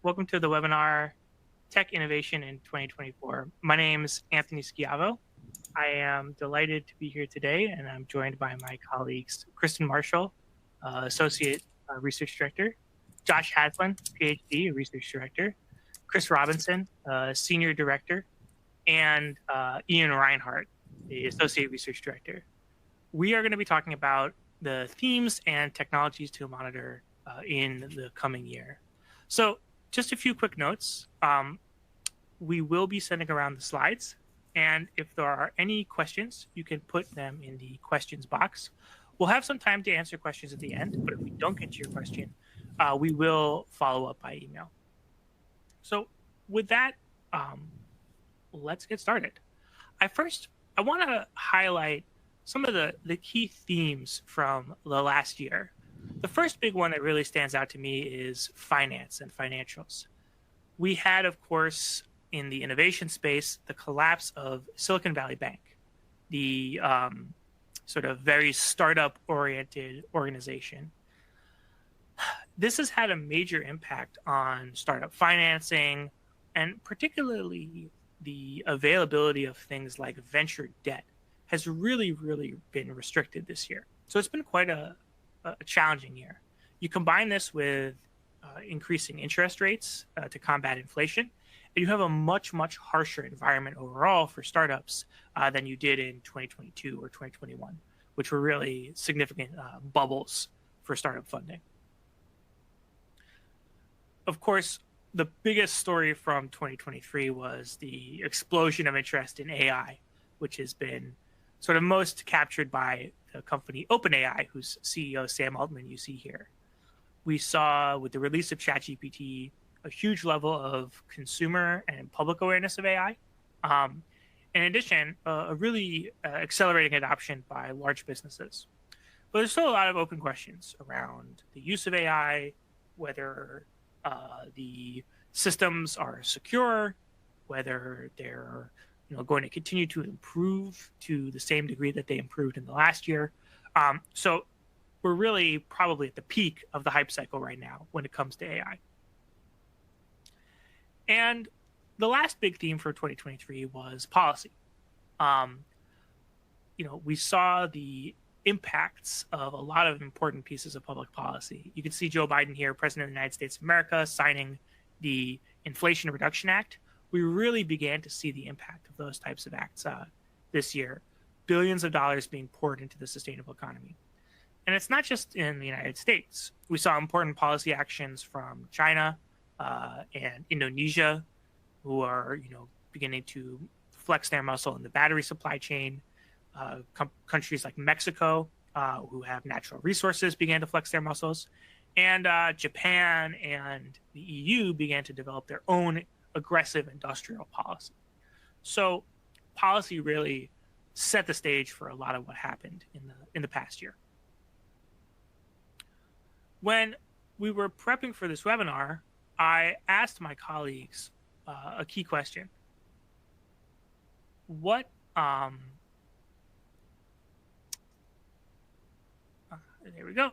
Welcome to the webinar, Tech Innovation in 2024. My name is Anthony Schiavo. I am delighted to be here today, and I'm joined by my colleagues, Kristen Marshall, Associate Research Director, Josh Hadlin, PhD, Research Director, Chris Robinson, Senior Director, and Ian Reinhardt, the Associate Research Director. We are going to be talking about the themes and technologies to monitor in the coming year. So just a few quick notes. We will be sending around the slides, and if there are any questions, you can put them in the questions box. We'll have some time to answer questions at the end, but if we don't get to your question, we will follow up by email. So with that, let's get started. I want to highlight some of the key themes from the last year. The first big one that really stands out to me is finance and financials. We had, of course, in the innovation space, the collapse of Silicon Valley Bank, the sort of very startup-oriented organization. This has had a major impact on startup financing, and particularly the availability of things like venture debt has really been restricted this year. So it's been quite a challenging year. You combine this with increasing interest rates to combat inflation, and you have a much harsher environment overall for startups than you did in 2022 or 2021, which were really significant bubbles for startup funding. Of course, the biggest story from 2023 was the explosion of interest in AI, which has been sort of most captured by the company OpenAI, whose CEO, Sam Altman, you see here. We saw with the release of ChatGPT a huge level of consumer and public awareness of AI. In addition, a really accelerating adoption by large businesses. But there's still a lot of open questions around the use of AI, whether the systems are secure, whether they're going to continue to improve to the same degree that they improved in the last year. So we're really probably at the peak of the hype cycle right now when it comes to AI. And the last big theme for 2023 was policy. We saw the impacts of a lot of important pieces of public policy. You can see Joe Biden here, President of the United States of America, signing the Inflation Reduction Act. We really began to see the impact of those types of acts this year, billions of dollars being poured into the sustainable economy. And it's not just in the United States. We saw important policy actions from China and Indonesia, who are beginning to flex their muscle in the battery supply chain. Countries like Mexico, who have natural resources, began to flex their muscles. And Japan and the EU began to develop their own aggressive industrial policy. So policy really set the stage for a lot of what happened in the past year. When we were prepping for this webinar, I asked my colleagues a key question. There we go.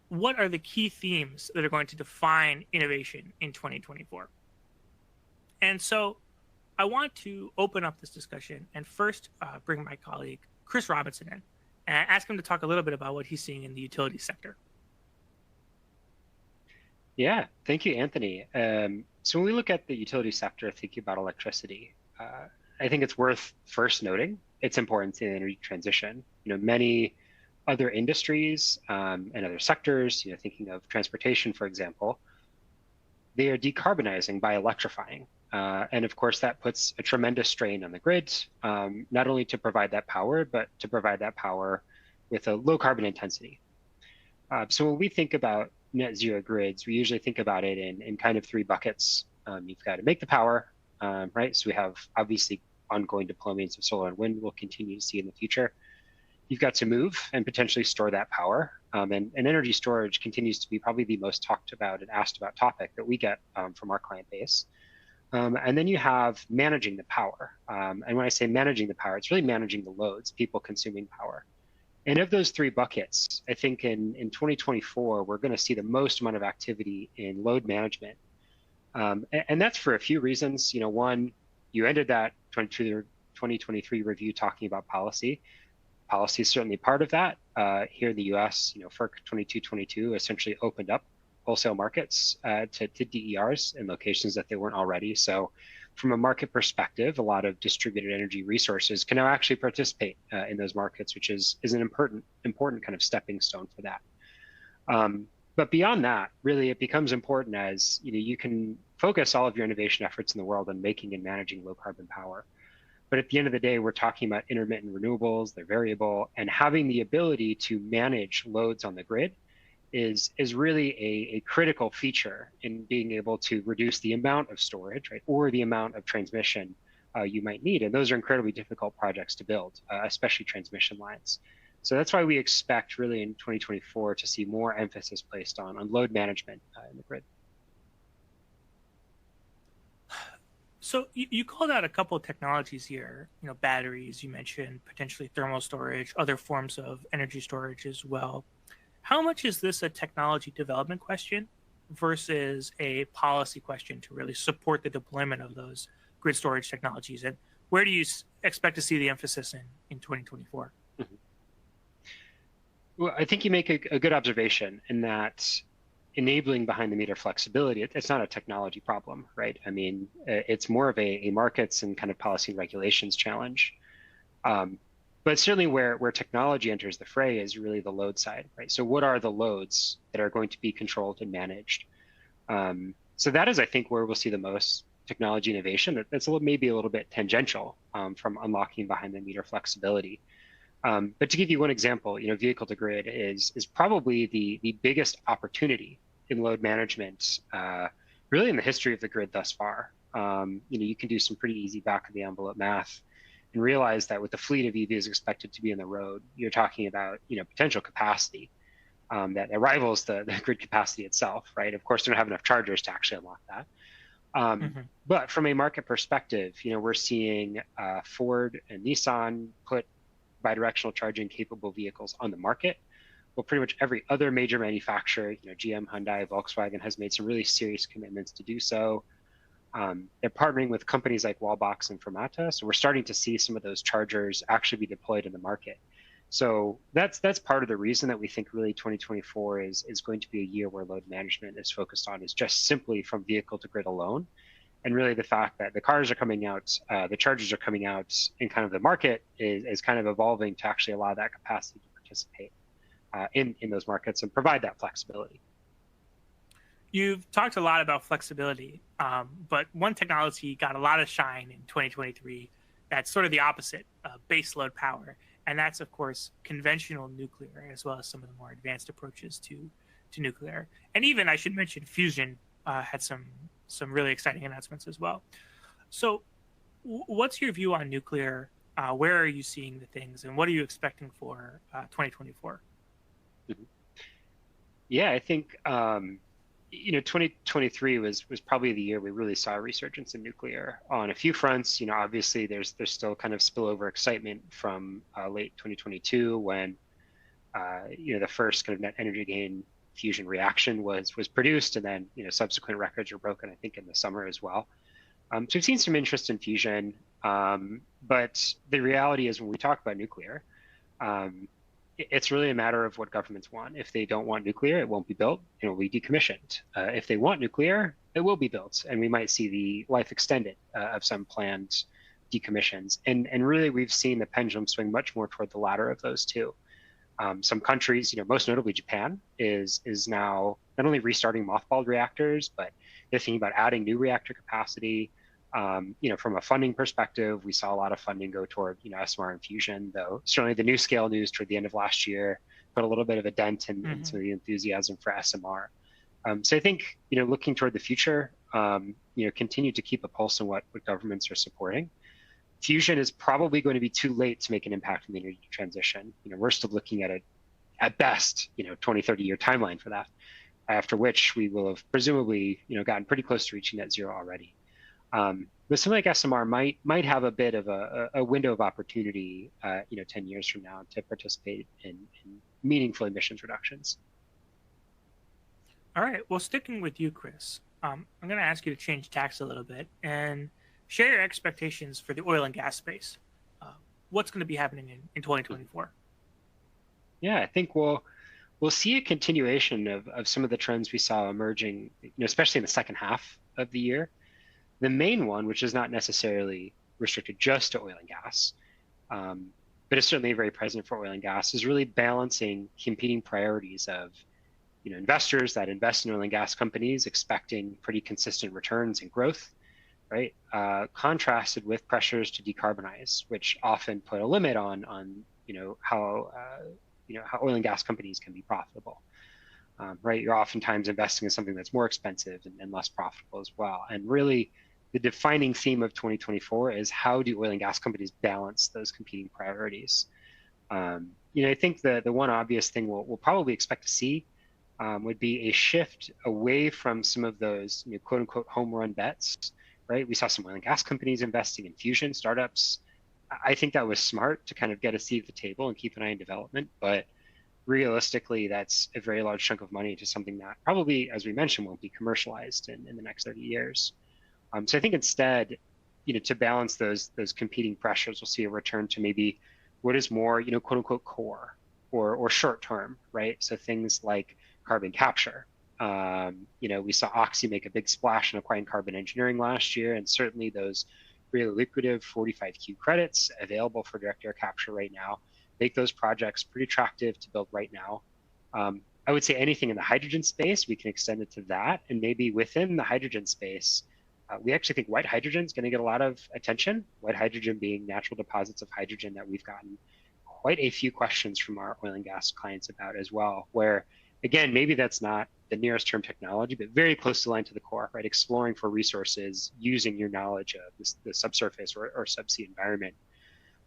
What are the key themes that are going to define innovation in 2024? And so I want to open up this discussion and first bring my colleague, Chris Robinson, in and ask him to talk a little bit about what he's seeing in the utility sector. Yeah, thank you, Anthony. So when we look at the utility sector, thinking about electricity, I think it's worth first noting its importance in energy transition. Many other industries and other sectors, thinking of transportation, for example, they are decarbonizing by electrifying. And of course, that puts a tremendous strain on the grid, not only to provide that power, but to provide that power with a low carbon intensity. So when we think about net zero grids, we usually think about it in kind of three buckets. You've got to make the power, right? So we have obviously ongoing deployments of solar and wind we'll continue to see in the future. You've got to move and potentially store that power. And energy storage continues to be probably the most talked about and asked about topic that we get from our client base. And then you have managing the power. And when I say managing the power, it's really managing the loads, people consuming power. And of those three buckets, I think in 2024, we're going to see the most amount of activity in load management. And that's for a few reasons. One, you ended that 2023 review talking about policy. Policy is certainly part of that. Here in the US, FERC 2222 essentially opened up wholesale markets to DERs in locations that they weren't already. So from a market perspective, a lot of distributed energy resources can now actually participate in those markets, which is an important kind of stepping stone for that. But beyond that, really, it becomes important as you can focus all of your innovation efforts in the world on making and managing low carbon power. But at the end of the day, we're talking about intermittent renewables, they're variable, and having the ability to manage loads on the grid is really a critical feature in being able to reduce the amount of storage, right, or the amount of transmission you might need. And those are incredibly difficult projects to build, especially transmission lines. So that's why we expect really in 2024 to see more emphasis placed on load management in the grid. So you called out a couple of technologies here, batteries, you mentioned potentially thermal storage, other forms of energy storage as well. How much is this a technology development question versus a policy question to really support the deployment of those grid storage technologies? And where do you expect to see the emphasis in 2024? Mm-hmm. Well, I think you make a good observation in that enabling behind the meter flexibility, it's not a technology problem, right? I mean, it's more of a markets and kind of policy and regulations challenge. But certainly where technology enters the fray is really the load side, right? So what are the loads that are going to be controlled and managed? So that is, I think, where we'll see the most technology innovation. That's maybe a little bit tangential from unlocking behind the meter flexibility. But to give you one example, vehicle to grid is probably the biggest opportunity in load management, really in the history of the grid thus far. You can do some pretty easy back of the envelope math and realize that with the fleet of EVs expected to be on the road, you're talking about potential capacity that rivals the grid capacity itself, right? Of course, they don't have enough chargers to actually unlock that. But from a market perspective, we're seeing Ford and Nissan put bidirectional charging capable vehicles on the market. Well, pretty much every other major manufacturer, GM, Hyundai, Volkswagen has made some really serious commitments to do so. They're partnering with companies like Wallbox and Fermata. So we're starting to see some of those chargers actually be deployed in the market. So that's part of the reason that we think really 2024 is going to be a year where load management is focused on is just simply from vehicle to grid alone. And really the fact that the cars are coming out, the chargers are coming out, and kind of the market is kind of evolving to actually allow that capacity to participate in those markets and provide that flexibility. You've talked a lot about flexibility, but one technology got a lot of shine in 2023 that's sort of the opposite, base load power. And that's, of course, conventional nuclear, as well as some of the more advanced approaches to nuclear. And even, I should mention, fusion had some really exciting announcements as well. So what's your view on nuclear? Where are you seeing the things, and what are you expecting for 2024? Mm-hmm. Yeah, I think 2023 was probably the year we really saw a resurgence in nuclear on a few fronts. Obviously there's still kind of spillover excitement from late 2022 when the first kind of net energy gain fusion reaction was produced, and then subsequent records were broken, I think, in the summer as well. So we've seen some interest in fusion, but the reality is when we talk about nuclear, it's really a matter of what governments want. If they don't want nuclear, it won't be built, it will be decommissioned. If they want nuclear, it will be built, and we might see the life extended of some planned decommissions. And really, we've seen the pendulum swing much more toward the latter of those two. Some countries, most notably Japan, is now not only restarting mothballed reactors, but they're thinking about adding new reactor capacity. From a funding perspective, we saw a lot of funding go toward, SMR and fusion, though certainly the NuScale news toward the end of last year put a little bit of a dent in some of the enthusiasm for SMR. So I think, looking toward the future, continue to keep a pulse on what governments are supporting. Fusion is probably going to be too late to make an impact in the energy transition. We're still looking at best, 20, 30-year timeline for that, after which we will have presumably, gotten pretty close to reaching net zero already. But something like SMR might have a bit of a window of opportunity, 10 years from now to participate in meaningful emissions reductions. All right. Well, sticking with you, Chris, I'm going to ask you to change tacks a little bit and share your expectations for the oil and gas space. Uh, what's going to be happening in 2024? Yeah, I think we'll see a continuation of some of the trends we saw emerging, especially in the second half of the year. The main one, which is not necessarily restricted just to oil and gas, but is certainly very present for oil and gas, is really balancing competing priorities of investors that invest in oil and gas companies expecting pretty consistent returns and growth, right? Contrasted with pressures to decarbonize, which often put a limit on how oil and gas companies can be profitable. Right, you're oftentimes investing in something that's more expensive and less profitable as well. And really, the defining theme of 2024 is how do oil and gas companies balance those competing priorities? I think the one obvious thing we'll probably expect to see would be a shift away from some of those quote unquote home run bets, right? We saw some oil and gas companies investing in fusion startups. I think that was smart to kind of get a seat at the table and keep an eye on development, but realistically, that's a very large chunk of money to something that probably, as we mentioned, won't be commercialized in the next 30 years. So I think instead, to balance those competing pressures, we'll see a return to maybe what is more, quote unquote core or short term, right? So things like carbon capture. We saw Oxy make a big splash in acquiring carbon engineering last year, and certainly those really lucrative 45Q credits available for direct air capture right now make those projects pretty attractive to build right now. I would say anything in the hydrogen space, we can extend it to that. And maybe within the hydrogen space, we actually think white hydrogen is going to get a lot of attention. White hydrogen being natural deposits of hydrogen that we've gotten quite a few questions from our oil and gas clients about as well, where, again, maybe that's not the nearest term technology, but very close to line to the core, right? Exploring for resources using your knowledge of the subsurface or subsea environment.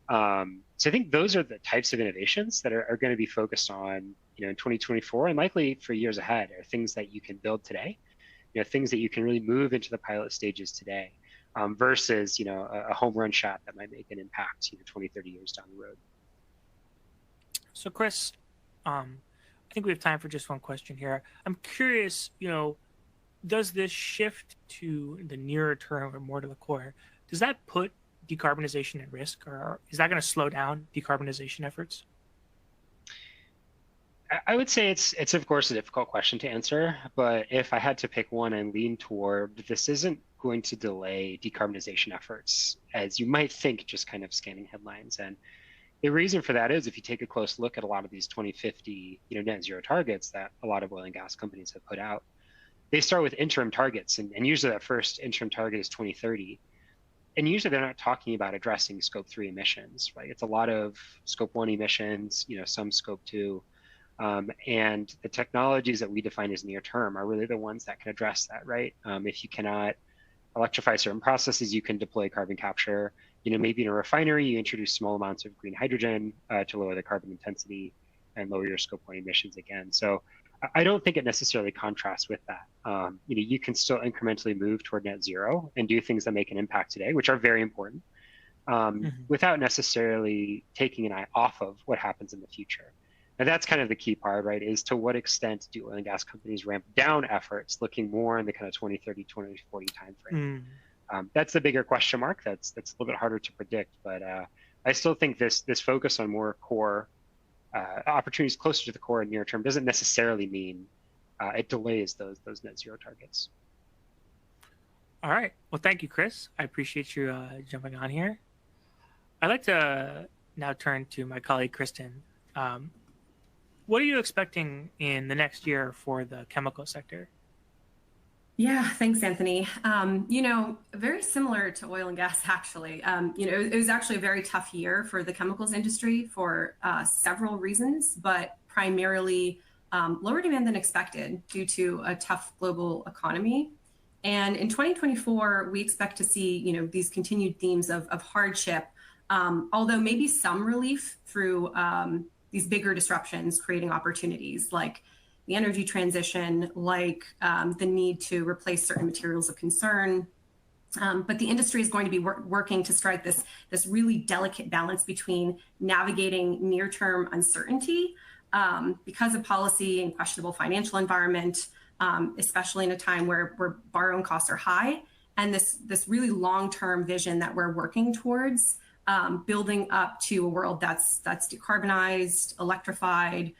So I think those are the types of innovations that are going to be focused on, in 2024 and likely for years ahead, are things that you can build today, things that you can really move into the pilot stages today, versus, a home run shot that might make an impact, 20, 30 years down the road. So, Chris, I think we have time for just one question here. I'm curious, does this shift to the nearer term or more to the core, does that put decarbonization at risk, or is that going to slow down decarbonization efforts? I would say it's of course a difficult question to answer, but if I had to pick one and lean toward, this isn't going to delay decarbonization efforts, as you might think, just kind of scanning headlines. And the reason for that is if you take a close look at a lot of these 2050 net zero targets that a lot of oil and gas companies have put out, they start with interim targets, and usually that first interim target is 2030. And usually they're not talking about addressing scope 3 emissions, right? It's a lot of scope 1 emissions, some scope 2. And the technologies that we define as near term are really the ones that can address that, right? If you cannot electrify certain processes, you can deploy carbon capture. Maybe in a refinery, you introduce small amounts of green hydrogen to lower the carbon intensity and lower your scope 1 emissions again. So I don't think it necessarily contrasts with that. You can still incrementally move toward net zero and do things that make an impact today, which are very important, without necessarily taking an eye off of what happens in the future. And that's kind of the key part, right, is to what extent do oil and gas companies ramp down efforts looking more in the kind of 2030, 2040 timeframe? That's the bigger question mark. That's a little bit harder to predict, but I still think this focus on more core opportunities closer to the core and near term doesn't necessarily mean it delays those net zero targets. All right. Well, thank you, Chris. I appreciate you jumping on here. I'd like to now turn to my colleague, Kristen. What are you expecting in the next year for the chemical sector? Yeah, thanks, Anthony. Very similar to oil and gas, actually. It was actually a very tough year for the chemicals industry for several reasons, but primarily lower demand than expected due to a tough global economy. And in 2024, we expect to see, these continued themes of hardship, although maybe some relief through these bigger disruptions, creating opportunities like the energy transition, like the need to replace certain materials of concern, But the industry is going to be working to strike this really delicate balance between navigating near-term uncertainty because of policy and questionable financial environment, especially in a time where borrowing costs are high, and this really long-term vision that we're working towards, building up to a world that's decarbonized, electrified,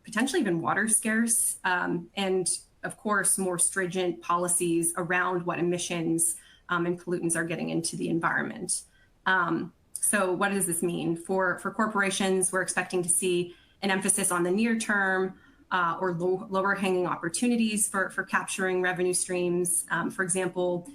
potentially even water scarce, and of course more stringent policies around what emissions and pollutants are getting into the environment. So what does this mean for corporations? We're expecting to see an emphasis on the near term or lower hanging opportunities for capturing revenue streams. For example,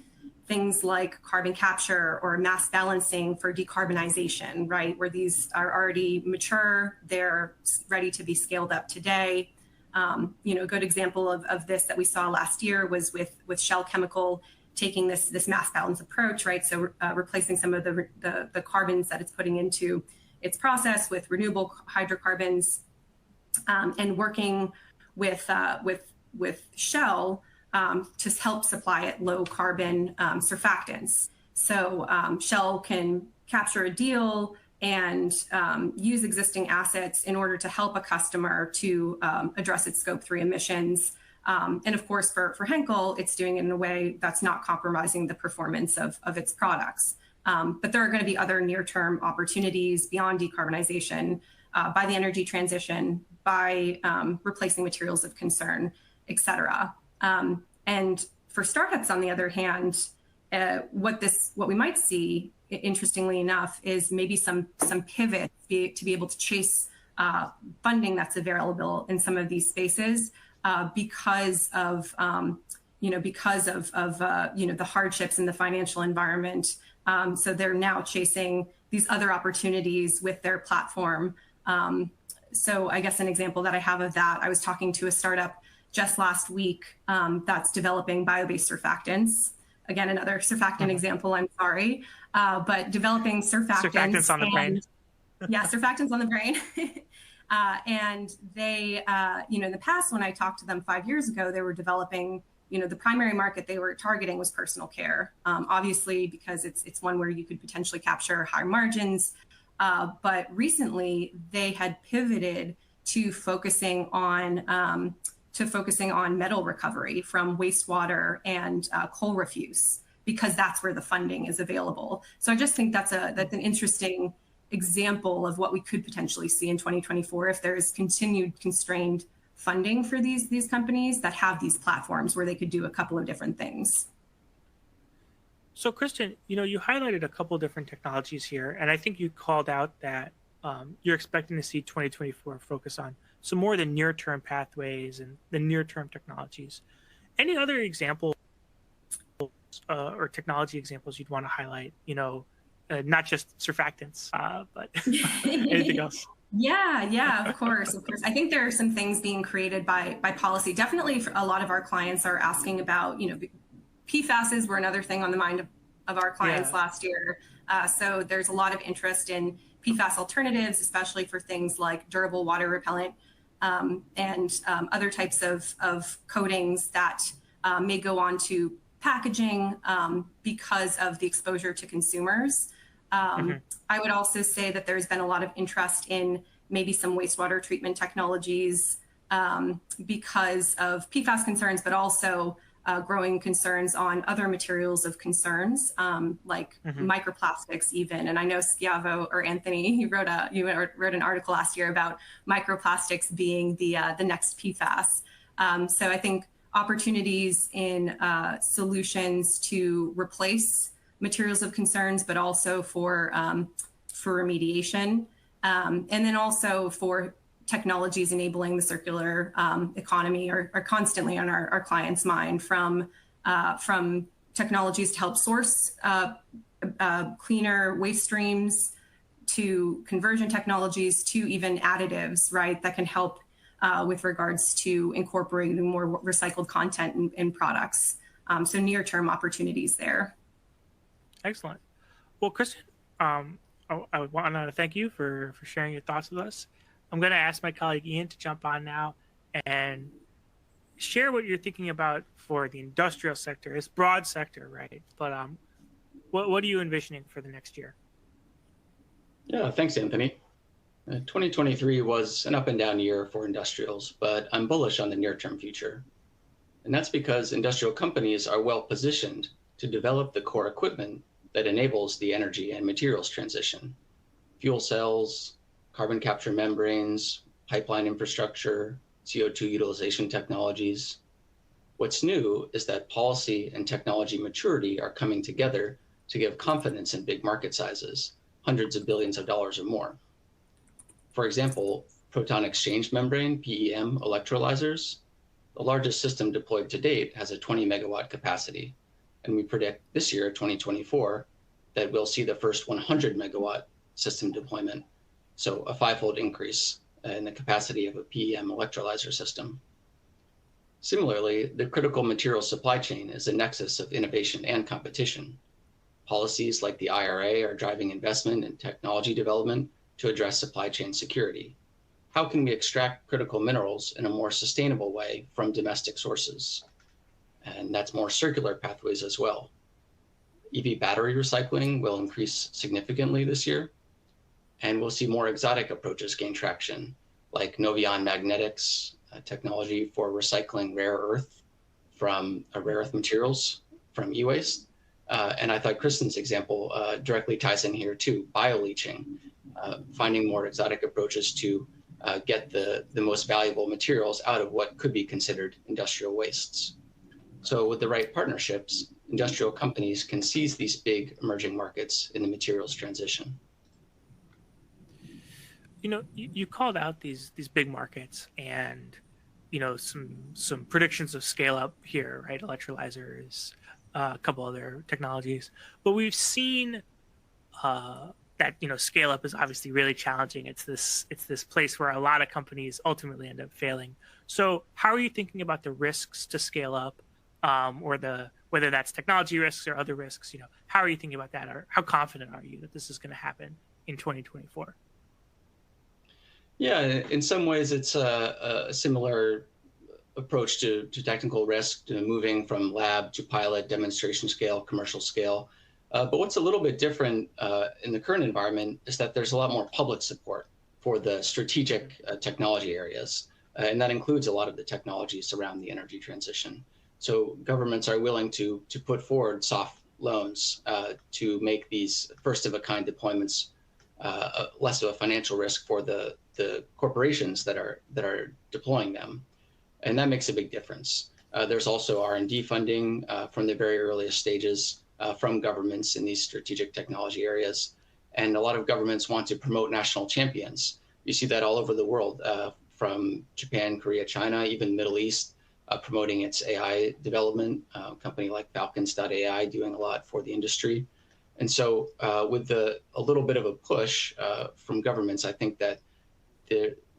things like carbon capture or mass balancing for decarbonization, right? Where these are already mature, they're ready to be scaled up today. A good example of this that we saw last year was with Shell Chemical taking this mass balance approach, right? So replacing some of the carbons that it's putting into its process with renewable hydrocarbons, and working with Shell to help supply it low carbon surfactants. So Shell can capture a deal and use existing assets in order to help a customer to address its scope 3 emissions. And of course, for Henkel, it's doing it in a way that's not compromising the performance of its products. But there are going to be other near-term opportunities beyond decarbonization by the energy transition, by replacing materials of concern, et cetera. And for startups, on the other hand, what we might see, interestingly enough, is maybe some pivot to be able to chase funding that's available in some of these spaces because of the hardships in the financial environment. So they're now chasing these other opportunities with their platform. So I guess an example that I have of that, I was talking to a startup just last week that's developing bio-based surfactants. Again, another surfactant example, I'm sorry, but developing surfactants. Surfactants on the brain. Yeah, surfactants on the brain. And they, in the past, when I talked to them 5 years ago, they were developing, the primary market they were targeting was personal care, obviously, because it's one where you could potentially capture higher margins. But recently, they had pivoted to focusing on metal recovery from wastewater and coal refuse, because that's where the funding is available. So I just think that's an interesting example of what we could potentially see in 2024 if there is continued constrained funding for these companies that have these platforms where they could do a couple of different things. So Kristen, you highlighted a couple of different technologies here, and I think you called out that you're expecting to see 2024 focus on some more of the near-term pathways and the near-term technologies. Any other examples or technology examples you'd want to highlight? Not just surfactants, but anything else? Yeah, of course. I think there are some things being created by policy. Definitely, a lot of our clients are asking about, PFASs were another thing on the mind of our clients last year. So there's a lot of interest in PFAS alternatives, especially for things like durable water repellent and other types of coatings that may go on to packaging because of the exposure to consumers. I would also say that there's been a lot of interest in maybe some wastewater treatment technologies because of PFAS concerns, but also growing concerns on other materials of concerns, like microplastics even. And I know Schiavo or Anthony, you wrote an article last year about microplastics being the next PFAS. So I think opportunities in solutions to replace materials of concerns, but also for remediation, and then also for technologies enabling the circular economy are constantly on our clients' mind, from technologies to help source cleaner waste streams, to conversion technologies, to even additives, right, that can help with regards to incorporating more recycled content in products. So near-term opportunities there. Excellent. Well, Kristen, I want to thank you for sharing your thoughts with us. I'm going to ask my colleague Ian to jump on now and share what you're thinking about for the industrial sector, this broad sector, right? But what are you envisioning for the next year? Yeah, thanks, Anthony. 2023 was an up and down year for industrials, but I'm bullish on the near-term future. And that's because industrial companies are well positioned to develop the core equipment that enables the energy and materials transition. Fuel cells, carbon capture membranes, pipeline infrastructure, CO2 utilization technologies. What's new is that policy and technology maturity are coming together to give confidence in big market sizes, hundreds of billions of dollars or more. For example, proton exchange membrane, PEM electrolyzers, the largest system deployed to date has a 20 megawatt capacity. And we predict this year, 2024, that we'll see the first 100 megawatt system deployment. So a fivefold increase in the capacity of a PEM electrolyzer system. Similarly, the critical material supply chain is a nexus of innovation and competition. Policies like the IRA are driving investment in technology development to address supply chain security. How can we extract critical minerals in a more sustainable way from domestic sources? And that's more circular pathways as well. EV battery recycling will increase significantly this year, and we'll see more exotic approaches gain traction, like Novion Magnetics technology for recycling rare earth materials from e-waste. And I thought Kristen's example directly ties in here too, bioleaching, finding more exotic approaches to get the most valuable materials out of what could be considered industrial wastes. So with the right partnerships, industrial companies can seize these big emerging markets in the materials transition. You know, you called out these big markets and, you know, some predictions of scale up here, right? Electrolyzers, a couple other technologies, but we've seen that, you know, scale up is obviously really challenging. It's this place where a lot of companies ultimately end up failing. So how are you thinking about the risks to scale up, or whether that's technology risks or other risks? You know, how are you thinking about that, or how confident are you that this is going to happen in 2024? Yeah, in some ways, it's a similar approach to technical risk, to moving from lab to pilot, demonstration scale, commercial scale. But what's a little bit different in the current environment is that there's a lot more public support for the strategic technology areas. And that includes a lot of the technologies around the energy transition. So governments are willing to put forward soft loans to make these first-of-a-kind deployments less of a financial risk for the corporations that are deploying them. And that makes a big difference. There's also R&D funding from the very earliest stages from governments in these strategic technology areas. And a lot of governments want to promote national champions. You see that all over the world, from Japan, Korea, China, even Middle East, promoting its AI development. A company like Falcons.ai doing a lot for the industry. And so with a little bit of a push from governments, I think that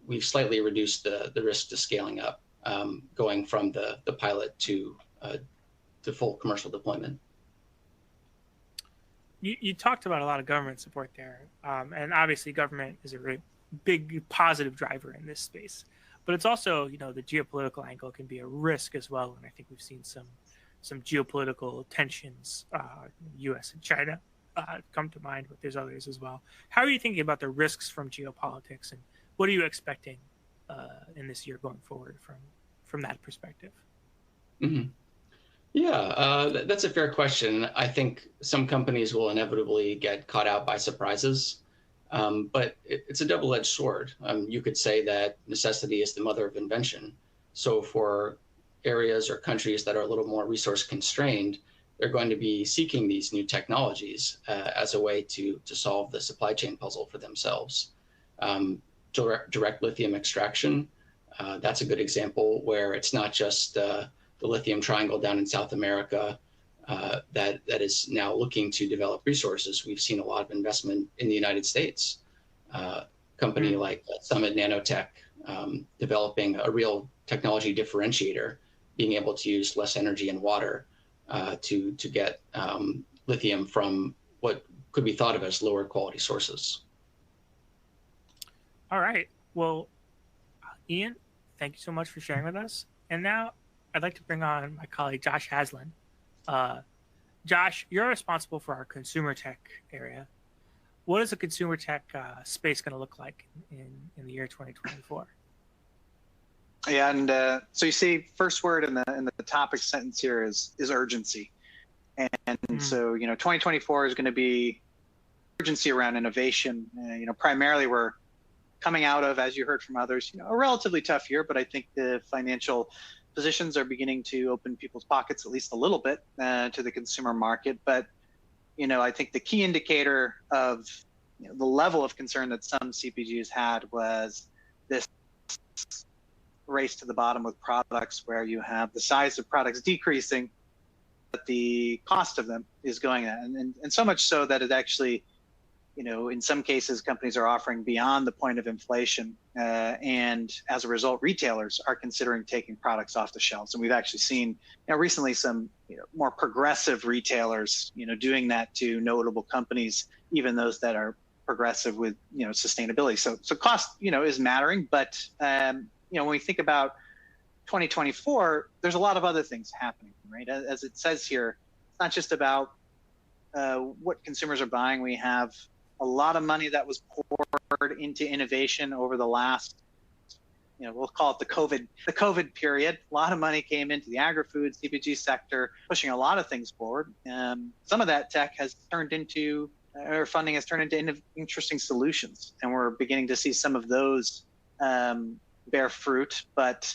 we've slightly reduced the risk to scaling up, going from the pilot to full commercial deployment. You talked about a lot of government support there, and obviously government is a really big positive driver in this space. But it's also, you know, the geopolitical angle can be a risk as well, and I think we've seen some geopolitical tensions, U.S. and China come to mind, but there's others as well. How are you thinking about the risks from geopolitics, and what are you expecting in this year going forward from that perspective? Mm-hmm. Yeah, that's a fair question. I think some companies will inevitably get caught out by surprises, but it's a double-edged sword. You could say that necessity is the mother of invention. So for areas or countries that are a little more resource constrained, they're going to be seeking these new technologies as a way to solve the supply chain puzzle for themselves. Direct lithium extraction, that's a good example where it's not just the lithium triangle down in South America that is now looking to develop resources. We've seen a lot of investment in the United States. Company like Summit Nanotech developing a real technology differentiator, being able to use less energy and water to get lithium from what could be thought of as lower quality sources. All right. Well, Ian, thank you so much for sharing with us. And now I'd like to bring on my colleague Josh Haslin. Josh, you're responsible for our consumer tech area. What is the consumer tech space going to look like in the year 2024? Yeah, and so you see, first word in the topic sentence here is urgency, and so 2024 is going to be urgency around innovation. Primarily we're coming out of, as you heard from others, a relatively tough year, but I think the financial positions are beginning to open people's pockets at least a little bit to the consumer market. But I think the key indicator of the level of concern that some CPGs had was this race to the bottom with products where you have the size of products decreasing, but the cost of them is going up. And so much so that it actually, in some cases, companies are offering beyond the point of inflation. And as a result, retailers are considering taking products off the shelves. And we've actually seen recently some more progressive retailers, doing that to notable companies, even those that are progressive with, sustainability. So cost, is mattering. But, when we think about 2024, there's a lot of other things happening, right? As it says here, it's not just about what consumers are buying. We have a lot of money that was poured into innovation over the last, we'll call it the COVID period. A lot of money came into the agri-food, CPG sector, pushing a lot of things forward. Some of that tech has turned into, or funding has turned into interesting solutions. And we're beginning to see some of those bear fruit. But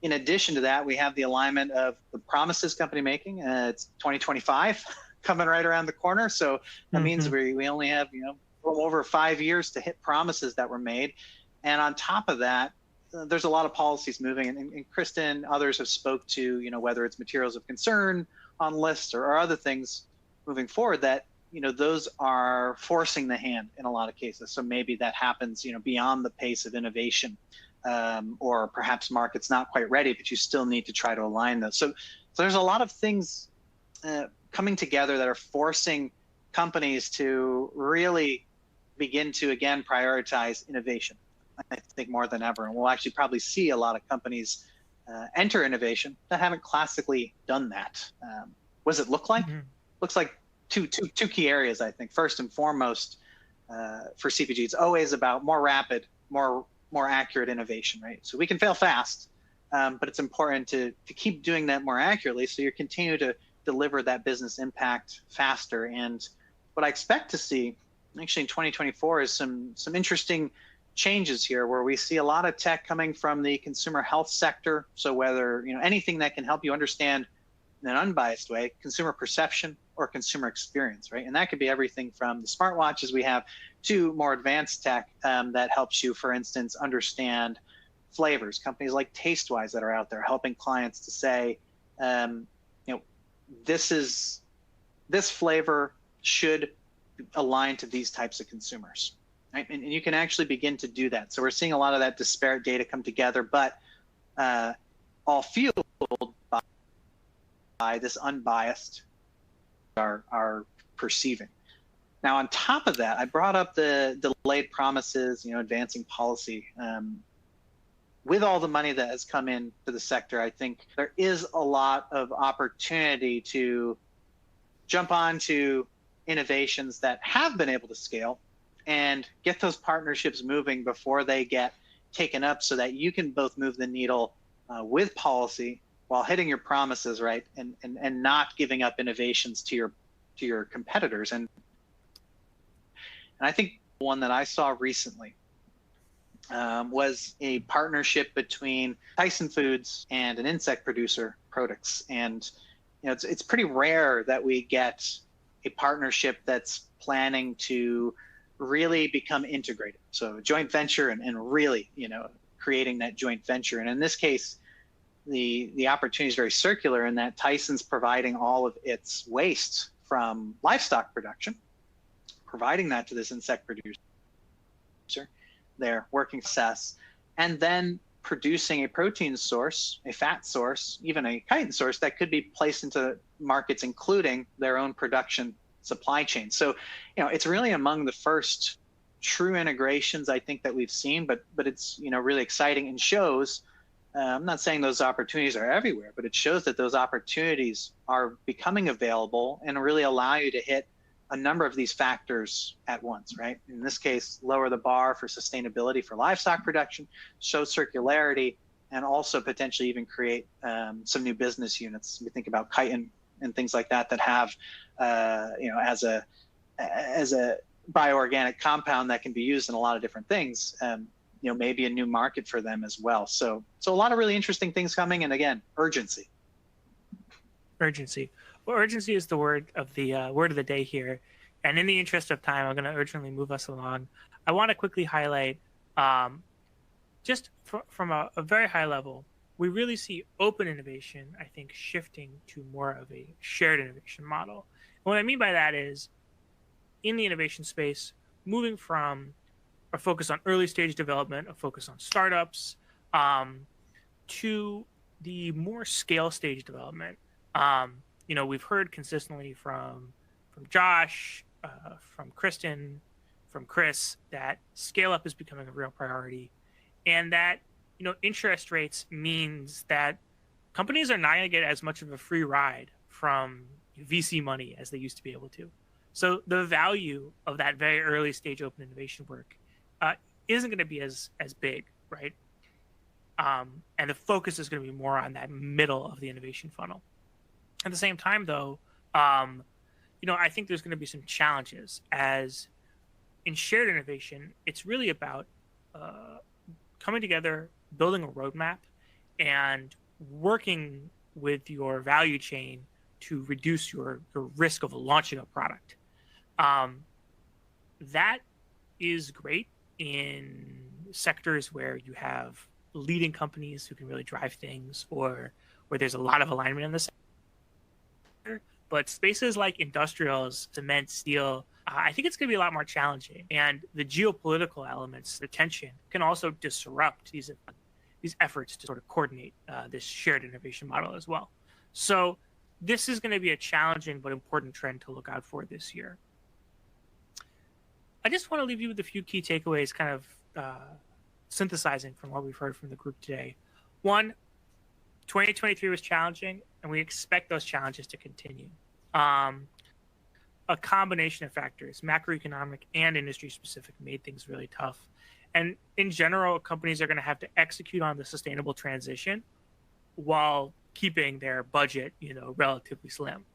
in addition to that, we have the alignment of the promises company making. It's 2025 coming right around the corner. So that means we only have, over 5 years to hit promises that were made. And on top of that, there's a lot of policies moving. And Kristen, others have spoke to, whether it's materials of concern on lists or other things moving forward that, those are forcing the hand in a lot of cases. So maybe that happens, beyond the pace of innovation, or perhaps markets not quite ready, but you still need to try to align those. So there's a lot of things coming together that are forcing companies to really begin to, again, prioritize innovation, I think, more than ever. And we'll actually probably see a lot of companies enter innovation that haven't classically done that. What does it look like? Looks like two key areas, I think. First and foremost, for CPG, it's always about more rapid, more accurate innovation, right? So we can fail fast, but it's important to keep doing that more accurately so you continue to deliver that business impact faster. And what I expect to see actually in 2024 is some interesting changes here, where we see a lot of tech coming from the consumer health sector. So whether anything that can help you understand in an unbiased way consumer perception or consumer experience, right? And that could be everything from the smartwatches we have to more advanced tech that helps you, for instance, understand flavors. Companies like TasteWise that are out there helping clients to say, this flavor should align to these types of consumers, right? And you can actually begin to do that. So we're seeing a lot of that disparate data come together, but all fueled by this unbiased are perceiving. Now, on top of that, I brought up the delayed promises, advancing policy. With all the money that has come into the sector, I think there is a lot of opportunity to jump onto innovations that have been able to scale and get those partnerships moving before they get taken up, so that you can both move the needle with policy while hitting your promises, right, and not giving up innovations to your competitors. And I think one that I saw recently was a partnership between Tyson Foods and an insect producer, Products. And it's pretty rare that we get a partnership that's planning to really become integrated. So a joint venture and really, creating that joint venture. And in this case, the opportunity is very circular in that Tyson's providing all of its waste from livestock production, providing that to this insect producer, their working success, and then producing a protein source, a fat source, even a chitin source that could be placed into markets, including their own production supply chain. So, it's really among the first true integrations I think that we've seen, but it's, really exciting and shows I'm not saying those opportunities are everywhere, but it shows that those opportunities are becoming available and really allow you to hit a number of these factors at once, right? In this case, lower the bar for sustainability for livestock production, show circularity, and also potentially even create some new business units. We think about chitin and things like that that have, as a bioorganic compound that can be used in a lot of different things. Maybe a new market for them as well. So a lot of really interesting things coming, and again, urgency. Urgency. Well, urgency is the word of the day here. And in the interest of time, I'm going to urgently move us along. I want to quickly highlight, just from a very high level, we really see open innovation, I think, shifting to more of a shared innovation model. And what I mean by that is, in the innovation space, moving from a focus on early stage development, a focus on startups, to the more scale stage development. We've heard consistently from Josh, from Kristen, from Chris, that scale up is becoming a real priority, and that interest rates means that companies are not going to get as much of a free ride from VC money as they used to be able to. So the value of that very early stage open innovation work isn't going to be as big, right? And the focus is going to be more on that middle of the innovation funnel. At the same time, though, I think there's going to be some challenges, as in shared innovation, it's really about coming together, building a roadmap, and working with your value chain to reduce your risk of launching a product. That is great in sectors where you have leading companies who can really drive things, or where there's a lot of alignment in the sector. But spaces like industrials, cement, steel, I think it's going to be a lot more challenging. And the geopolitical elements, the tension, can also disrupt these efforts to sort of coordinate this shared innovation model as well. So this is going to be a challenging but important trend to look out for this year. I just want to leave you with a few key takeaways, kind of synthesizing from what we've heard from the group today. One, 2023 was challenging, and we expect those challenges to continue. A combination of factors, macroeconomic and industry-specific, made things really tough. And in general, companies are going to have to execute on the sustainable transition while keeping their budget, relatively slim.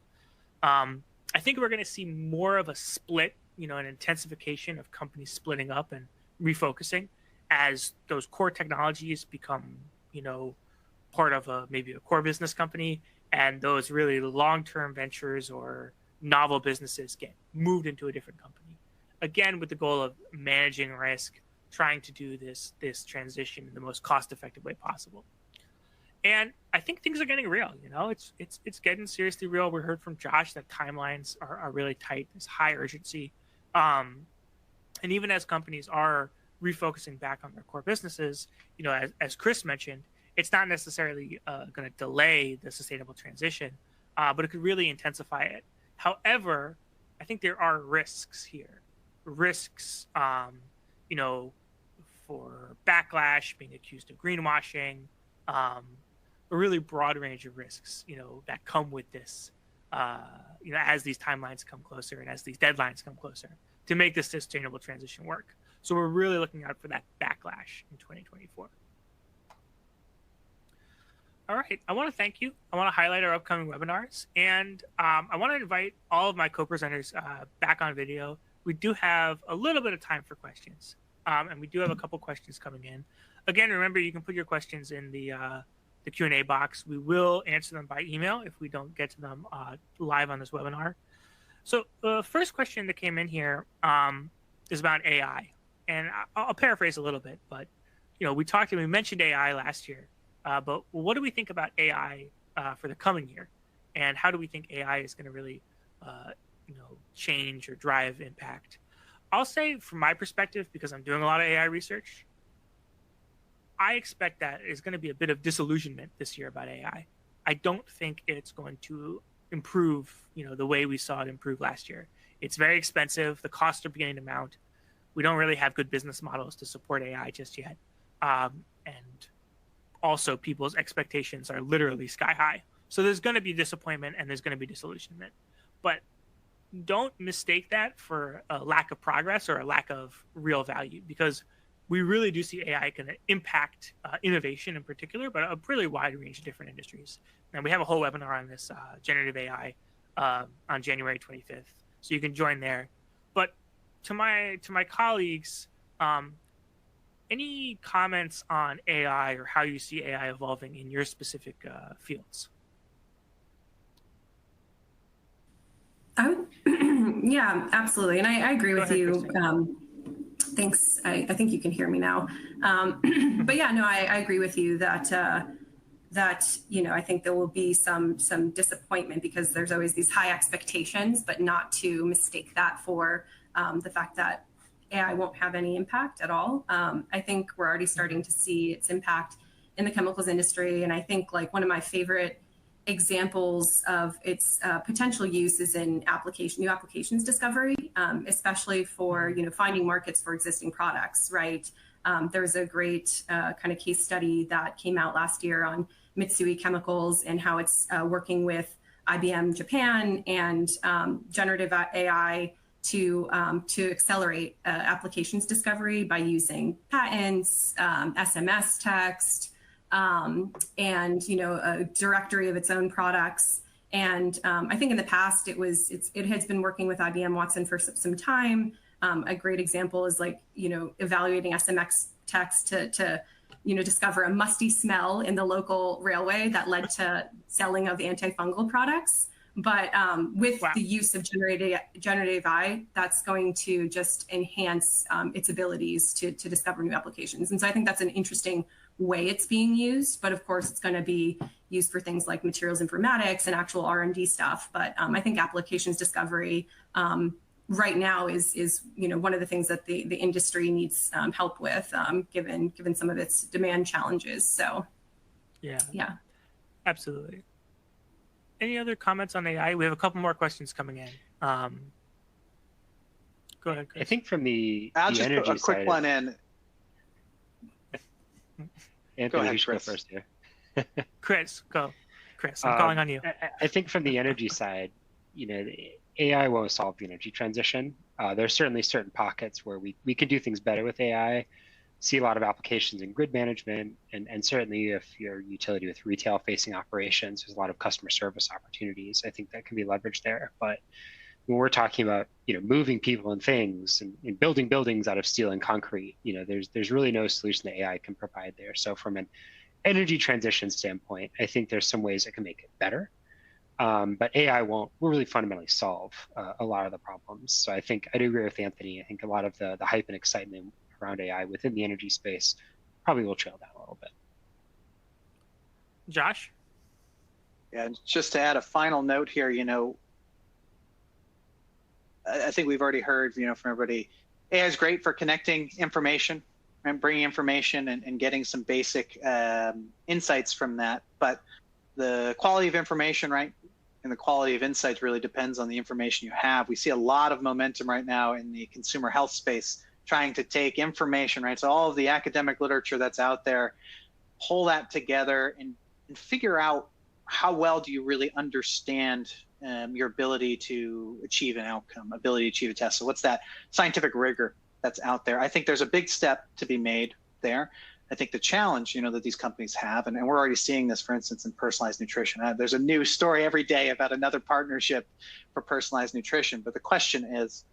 I think we're going to see more of a split, an intensification of companies splitting up and refocusing as those core technologies become, part of maybe a core business company, and those really long-term ventures or novel businesses get moved into a different company. Again, with the goal of managing risk, trying to do this transition in the most cost-effective way possible. And I think things are getting real. It's getting seriously real. We heard from Josh that timelines are really tight. There's high urgency. And even as companies are refocusing back on their core businesses, as Chris mentioned, it's not necessarily going to delay the sustainable transition, but it could really intensify it. However, I think there are risks here. Risks, for backlash, being accused of greenwashing, a really broad range of risks, that come with this, as these timelines come closer and as these deadlines come closer to make this sustainable transition work. So we're really looking out for that backlash in 2024. All right, I want to thank you. I want to highlight our upcoming webinars, and I want to invite all of my co-presenters back on video. We do have a little bit of time for questions, and we do have a couple questions coming in. Again, remember, you can put your questions in the Q&A box. We will answer them by email if we don't get to them live on this webinar. So the first question that came in here is about AI, and I'll paraphrase a little bit, but we mentioned AI last year. But what do we think about AI for the coming year, and how do we think AI is going to really, change or drive impact? I'll say, from my perspective, because I'm doing a lot of AI research, I expect that it's going to be a bit of disillusionment this year about AI. I don't think it's going to improve, the way we saw it improve last year. It's very expensive. The costs are beginning to mount. We don't really have good business models to support AI just yet, and also people's expectations are literally sky high. So there's going to be disappointment and there's going to be disillusionment. But don't mistake that for a lack of progress or a lack of real value, because we really do see AI can impact innovation in particular, but a really wide range of different industries. And we have a whole webinar on this generative AI on January 25th, so you can join there. But to my colleagues, any comments on AI or how you see AI evolving in your specific fields? Yeah, absolutely. And I agree with you. Thanks. I think you can hear me now. But yeah, no, I agree with you that, I think there will be some disappointment because there's always these high expectations, but not to mistake that for the fact that AI won't have any impact at all. I think we're already starting to see its impact in the chemicals industry. And I think like one of my favorite examples of its potential use is in new applications discovery, especially for finding markets for existing products. Right? There's a great kind of case study that came out last year on Mitsui Chemicals and how it's working with IBM Japan and generative AI to accelerate applications discovery by using patents, SMS text, and a directory of its own products. And I think in the past it has been working with IBM Watson for some time. A great example is evaluating SMS text to discover a musty smell in the local railway that led to selling of antifungal products. But with the use of generative AI, that's going to just enhance its abilities to discover new applications. And so I think that's an interesting way it's being used. But of course, it's going to be used for things like materials informatics and actual R&D stuff. But I think applications discovery right now is one of the things that the industry needs help with, given some of its demand challenges. So yeah, absolutely. Any other comments on AI? We have a couple more questions coming in. Go ahead, Chris. I think from the I'll just energy put a quick side one in. Anthony, go ahead, you should Chris. go first here. Chris, go. Chris, I'm calling on you. I think from the energy side, AI won't solve the energy transition. There's certainly certain pockets where we can do things better with AI. See a lot of applications in grid management, and certainly if you're a utility with retail-facing operations, there's a lot of customer service opportunities. I think that can be leveraged there. But when we're talking about moving people and things and building buildings out of steel and concrete, there's really no solution that AI can provide there. So from an energy transition standpoint, I think there's some ways it can make it better. But AI will really fundamentally solve a lot of the problems. So I think I do agree with Anthony. I think a lot of the hype and excitement around AI within the energy space probably will trail down a little bit. Josh? Yeah, just to add a final note here, I think we've already heard, from everybody, AI is great for connecting information and bringing information and getting some basic insights from that. But the quality of information, right, and the quality of insights really depends on the information you have. We see a lot of momentum right now in the consumer health space, trying to take information, right? So all of the academic literature that's out there, pull that together and figure out how well do you really understand your ability to achieve an outcome, ability to achieve a test. So what's that scientific rigor that's out there? I think there's a big step to be made there. I think the challenge, that these companies have, and we're already seeing this, for instance, in personalized nutrition. There's a new story every day about another partnership for personalized nutrition. But the question is,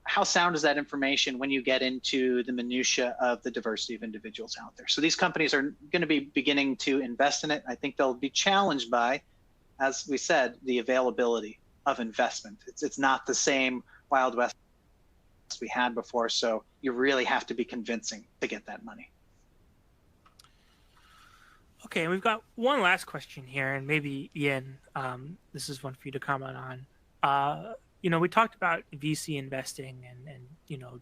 how sound is that information when you get into the minutia of the diversity of individuals out there? So these companies are going to be beginning to invest in it. I think they'll be challenged by, as we said, the availability of investment. It's not the same Wild West we had before. So you really have to be convincing to get that money. Okay, we've got one last question here, and maybe Ian, this is one for you to comment on. We talked about VC investing and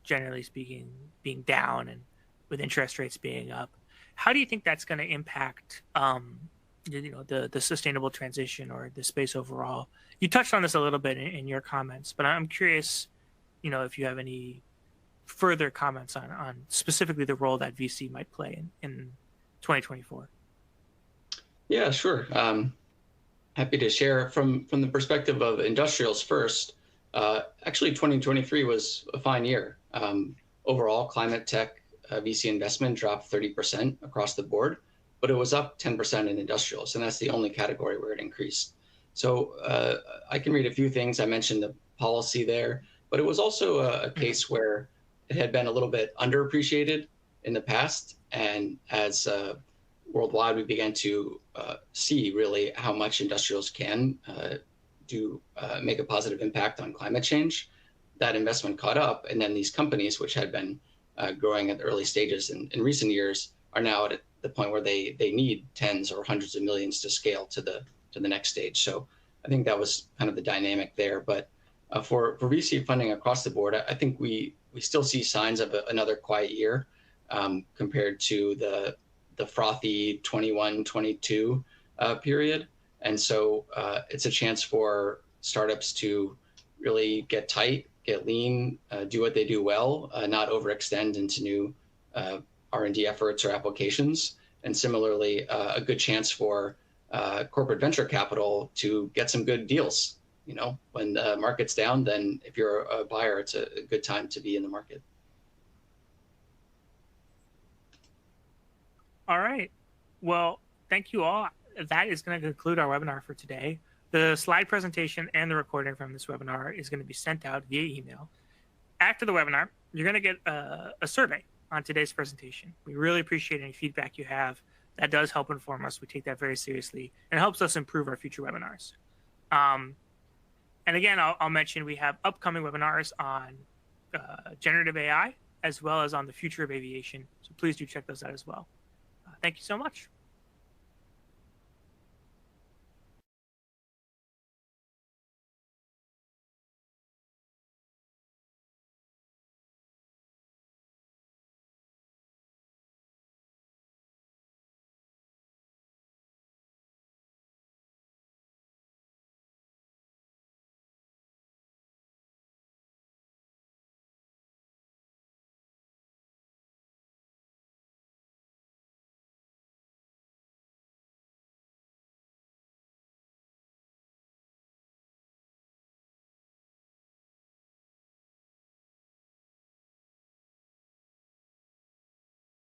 generally speaking, being down and with interest rates being up. How do you think that's going to impact, the sustainable transition or the space overall? You touched on this a little bit in your comments, but I'm curious, if you have any further comments on specifically the role that VC might play in 2024? Yeah, sure. Happy to share from the perspective of industrials first. Actually, 2023 was a fine year. Overall, climate tech VC investment dropped 30% across the board, but it was up 10% in industrials, and that's the only category where it increased. So I can read a few things. I mentioned the policy there, but it was also a case where it had been a little bit underappreciated in the past, and as worldwide, we began to see really how much industrials can make a positive impact on climate change. That investment caught up, and then these companies, which had been growing at the early stages in recent years, are now at the point where they need tens or hundreds of millions to scale to the next stage. So I think that was kind of the dynamic there. But for VC funding across the board, I think we still see signs of another quiet year compared to the frothy 21-22 period. And so it's a chance for startups to really get tight, get lean, do what they do well, not overextend into new R&D efforts or applications. And similarly, a good chance for corporate venture capital to get some good deals. You know, when the market's down, then if you're a buyer, it's a good time to be in the market. All right. Well, thank you all. That is going to conclude our webinar for today. The slide presentation and the recording from this webinar is going to be sent out via email. After the webinar, you're going to get a survey on today's presentation. We really appreciate any feedback you have. That does help inform us. We take that very seriously, and it helps us improve our future webinars. And again, I'll mention we have upcoming webinars on generative AI, as well as on the future of aviation. So please do check those out as well. Thank you so much.